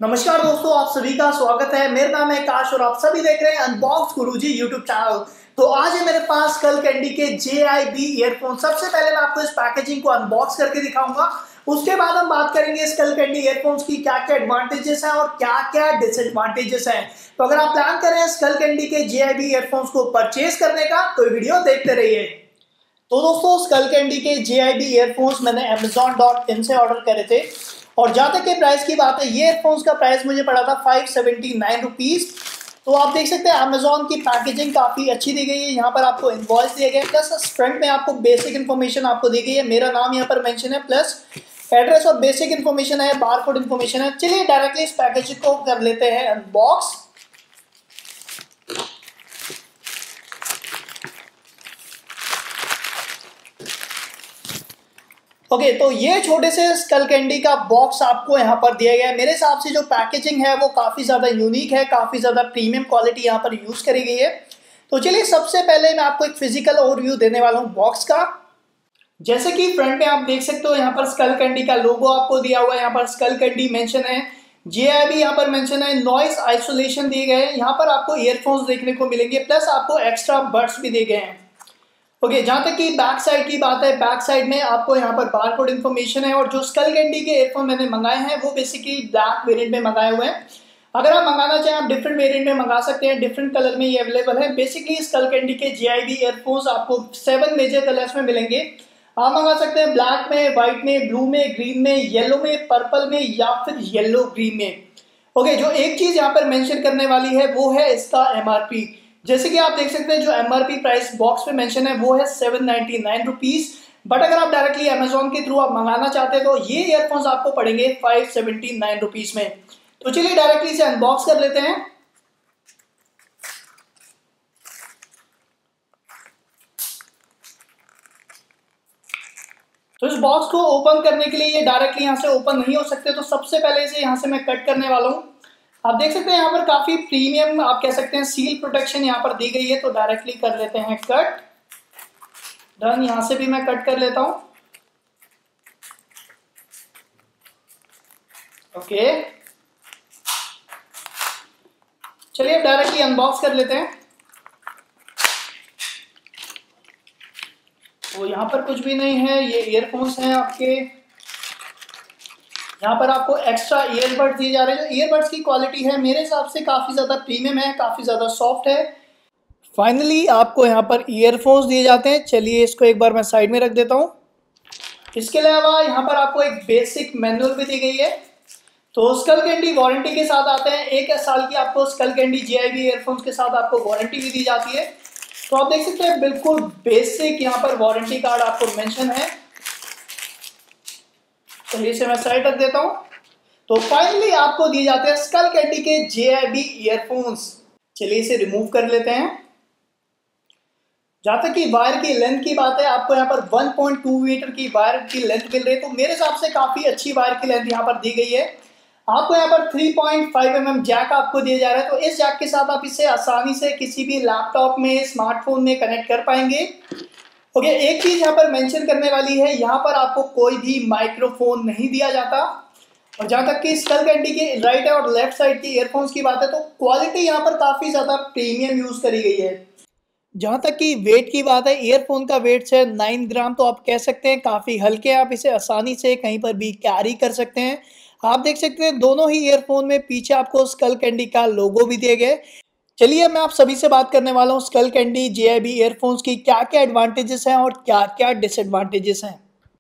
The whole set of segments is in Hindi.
नमस्कार दोस्तों, आप सभी का स्वागत है। मेरा नाम है काश और आप सभी देख रहे हैं अनबॉक्स गुरुजी यूट्यूब चैनल। तो आज है मेरे पास स्कल कैंडी के JIB ईयरफोन। सबसे पहले मैं आपको इस पैकेजिंग को अनबॉक्स करके दिखाऊंगा। उसके बाद हम बात करेंगे स्कल कैंडी ईयरफोन्स की क्या क्या एडवांटेजेस हैं और क्या क्या डिसएडवांटेजेस हैं। तो अगर आप प्लान कर रहे हैं स्कल कैंडी के JIB ईयरफोन्स को परचेज करने का तो वीडियो देखते रहिए। तो दोस्तों, स्कल कैंडी के JIB ईयरफोन्स मैंने amazon.in से ऑर्डर करे थे और जहाँ तक के प्राइस की बात है, ये ईयरफोन्स का प्राइस मुझे पड़ा था 579 रुपीज़। तो आप देख सकते हैं अमेजोन की पैकेजिंग काफ़ी अच्छी दी गई है। यहाँ पर आपको इनवॉइस दिए गए, प्लस फ्रंट में आपको बेसिक इन्फॉर्मेशन आपको दी गई है। मेरा नाम यहाँ पर मेंशन है, प्लस एड्रेस और बेसिक इन्फॉर्मेशन है, बारकोड इन्फॉर्मेशन है। चलिए डायरेक्टली इस पैकेजिंग को कर लेते हैं अनबॉक्स। ओके, तो ये छोटे से स्कल कैंडी का बॉक्स आपको यहाँ पर दिया गया है। मेरे हिसाब से जो पैकेजिंग है वो काफ़ी ज़्यादा यूनिक है, काफ़ी ज़्यादा प्रीमियम क्वालिटी यहाँ पर यूज़ करी गई है। तो चलिए सबसे पहले मैं आपको एक फिजिकल ओवरव्यू देने वाला हूँ बॉक्स का। जैसे कि फ्रंट में आप देख सकते हो, यहाँ पर स्कल कैंडी का लोगो आपको दिया हुआ है, यहाँ पर स्कल कैंडी मेंशन है, JIB यहाँ पर मेंशन है, नॉइस आइसोलेशन दिए गए हैं, यहाँ पर आपको ईयरफोन्स देखने को मिलेंगे, प्लस आपको एक्स्ट्रा बड्स भी दिए गए हैं। ओके, जहाँ तक कि बैक साइड की बात है, बैक साइड में आपको यहाँ पर बारकोड इन्फॉर्मेशन है। और जो स्कल कैंडी के ईयरफोन मैंने मंगाए हैं वो बेसिकली ब्लैक वेरिएंट में मंगाए हुए हैं। अगर आप मंगाना चाहें आप डिफरेंट वेरिएंट में मंगा सकते हैं, डिफरेंट कलर में ये अवेलेबल है। बेसिकली स्कल कैंडी के JIB ईयरफोन्स आपको 7 मेजर कलर्स में मिलेंगे। आप मंगा सकते हैं ब्लैक में, व्हाइट में, ब्लू में, ग्रीन में, येलो में, पर्पल में या फिर येलो ग्रीन में। ओके, जो एक चीज यहाँ पर मेंशन करने वाली है वो है इसका MRP। जैसे कि आप देख सकते हैं जो MRP प्राइस बॉक्स पे मेंशन है वो है 799 रुपीज। बट अगर आप डायरेक्टली अमेजोन के थ्रू आप मंगाना चाहते हैं तो ये ईयरफोन्स आपको पड़ेंगे 579 रुपीज में। तो चलिए डायरेक्टली इसे अनबॉक्स कर लेते हैं। तो इस बॉक्स को ओपन करने के लिए ये डायरेक्टली यहाँ से ओपन नहीं हो सकते, तो सबसे पहले इसे यहाँ से मैं कट करने वाला हूँ। आप देख सकते हैं यहाँ पर काफी प्रीमियम आप कह सकते हैं सील प्रोटेक्शन यहाँ पर दी गई है। तो डायरेक्टली कर लेते हैं कट। डन, यहाँ से भी मैं कट कर लेता हूँ। ओके, चलिए अब डायरेक्टली अनबॉक्स कर लेते हैं। तो यहाँ पर कुछ भी नहीं है, ये ईयरफोन्स हैं आपके। यहाँ पर आपको एक्स्ट्रा ईयरबड्स दिए जा रहे हैं। जो ईयरबड्स की क्वालिटी है मेरे हिसाब से काफ़ी ज़्यादा प्रीमियम है, काफ़ी ज़्यादा सॉफ्ट है। फाइनली आपको यहाँ पर ईयरफोन्स दिए जाते हैं। चलिए इसको एक बार मैं साइड में रख देता हूँ। इसके अलावा यहाँ पर आपको एक बेसिक मैनुअल भी दी गई है। तो स्कल कैंडी वारंटी के साथ आते हैं, 1 साल की आपको स्कल कैंडी JIB ईयरफोन्स के साथ आपको वारंटी भी दी जाती है। तो आप देख सकते हैं बिल्कुल बेसिक यहाँ पर वारंटी कार्ड आपको मेंशन है। तो इसे मैं साइड रख देता हूं। तो फाइनली आपको दिए जाते हैं स्कल कैंडी के JIB ईयरफोन्स। चलिए इसे रिमूव कर लेते हैं। जहां तक कि वायर की लेंथ की बात है, आपको यहाँ पर 1.2 मीटर की वायर की लेंथ मिल रही है। तो मेरे हिसाब से काफी अच्छी वायर की लेंथ यहाँ पर दी गई है। आपको यहाँ पर 3.5 mm जैक आपको दिया जा रहा है। तो इस जैक के साथ आप इसे आसानी से किसी भी लैपटॉप में, स्मार्टफोन में कनेक्ट कर पाएंगे। ओके, एक चीज यहाँ पर मेंशन करने वाली है, यहाँ पर आपको कोई भी माइक्रोफोन नहीं दिया जाता। और जहाँ तक कि स्कल कैंडी के राइट और लेफ्ट साइड की ईयरफोन्स की बात है तो क्वालिटी यहाँ पर काफ़ी ज़्यादा प्रीमियम यूज़ करी गई है। जहाँ तक कि वेट की बात है, ईयरफोन का वेट है 9 ग्राम। तो आप कह सकते हैं काफ़ी हल्के हैं, आप इसे आसानी से कहीं पर भी कैरी कर सकते हैं। आप देख सकते हैं दोनों ही ईयरफोन में पीछे आपको स्कल कैंडी का लोगो भी दिए गए। चलिए मैं आप सभी से बात करने वाला हूँ स्कल कैंडी JIB ईयरफोन्स की क्या क्या एडवांटेजेस हैं और क्या क्या डिसएडवांटेजेस हैं।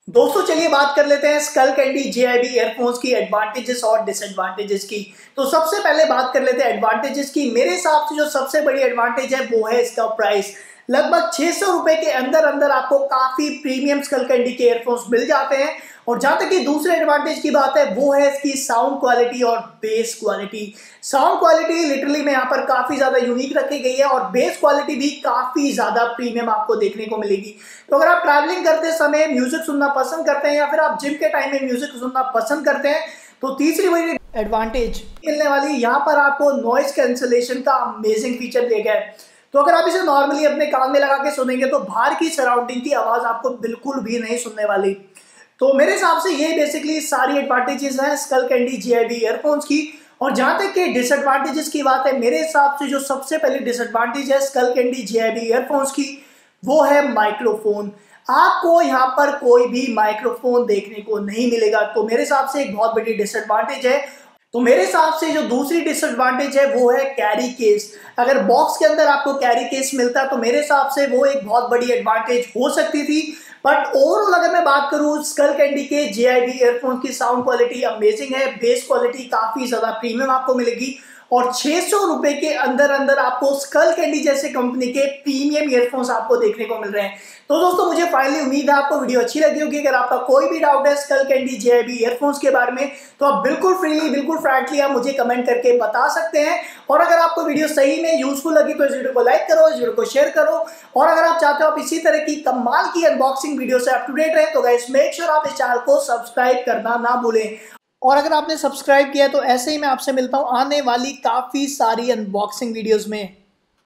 दोस्तों चलिए बात कर लेते हैं स्कल कैंडी JIB ईयरफोन्स की एडवांटेजेस और डिसएडवांटेजेस की। तो सबसे पहले बात कर लेते हैं एडवांटेजेस की। मेरे हिसाब से जो सबसे बड़ी एडवांटेज है वो है इसका प्राइस। लगभग 600 रुपए के अंदर अंदर आपको काफी प्रीमियम स्कल कैंडी के ईयरफोन्स मिल जाते हैं। और जहां तक कि दूसरे एडवांटेज की बात है वो है इसकी साउंड क्वालिटी और base quality. Sound quality literally में यहाँ पर काफी ज्यादा यूनिक रखी गई है और बेस क्वालिटी भी काफी ज्यादा प्रीमियम आपको देखने को मिलेगी। तो अगर आप ट्रैवलिंग करते समय म्यूजिक सुनना पसंद करते हैं या फिर आप जिम के टाइम में म्यूजिक सुनना पसंद करते हैं तो तीसरी बड़ी एडवांटेज मिलने वाली, यहाँ पर आपको नॉइस कैंसलेशन का अमेजिंग फीचर दिया गया है। तो अगर आप इसे नॉर्मली अपने कान में लगा के सुनेंगे तो बाहर की सराउंडिंग की आवाज आपको बिल्कुल भी नहीं सुनने वाली। तो मेरे हिसाब से ये बेसिकली सारी एडवांटेजेस हैं स्कल कैंडी JIB ईयरफोन्स की। और जहां तक कि डिसएडवांटेजेस की बात है, मेरे हिसाब से जो सबसे पहले डिसएडवांटेज है स्कल कैंडी JIB ईयरफोन्स की, वो है माइक्रोफोन। आपको यहाँ पर कोई भी माइक्रोफोन देखने को नहीं मिलेगा, तो मेरे हिसाब से एक बहुत बड़ी डिसएडवांटेज है। तो मेरे हिसाब से जो दूसरी डिसएडवांटेज है वो है कैरी केस। अगर बॉक्स के अंदर आपको कैरी केस मिलता तो मेरे हिसाब से वो एक बहुत बड़ी एडवांटेज हो सकती थी। बट ओवरऑल अगर मैं बात करूं स्कल कैंडी के JIB ईयरफोन की साउंड क्वालिटी अमेजिंग है, बेस क्वालिटी काफी ज्यादा प्रीमियम आपको मिलेगी और 600 रुपए के अंदर अंदर आपको स्कल कैंडी जैसे कंपनी के प्रीमियम ईयरफोन्स आपको देखने को मिल रहे हैं। तो दोस्तों मुझे फाइनली उम्मीद है आपको वीडियो अच्छी लगी होगी। अगर आपका कोई भी डाउट है स्कल कैंडी JIB ईयरफोन्स के बारे में तो आप बिल्कुल फ्रीली, बिल्कुल फ्रैंकली आप मुझे कमेंट करके बता सकते हैं। और अगर आपको वीडियो सही में यूजफुल लगी तो इस वीडियो को लाइक करो, इस वीडियो को शेयर करो। और अगर आप चाहते हो आप इसी तरह की कमाल की अनबॉक्सिंग वीडियो से अप टू डेट रहे तो गाइस मेक श्योर आप इस चैनल को सब्सक्राइब करना ना भूलें। और अगर आपने सब्सक्राइब किया तो ऐसे ही मैं आपसे मिलता हूं आने वाली काफी सारी अनबॉक्सिंग वीडियोस में।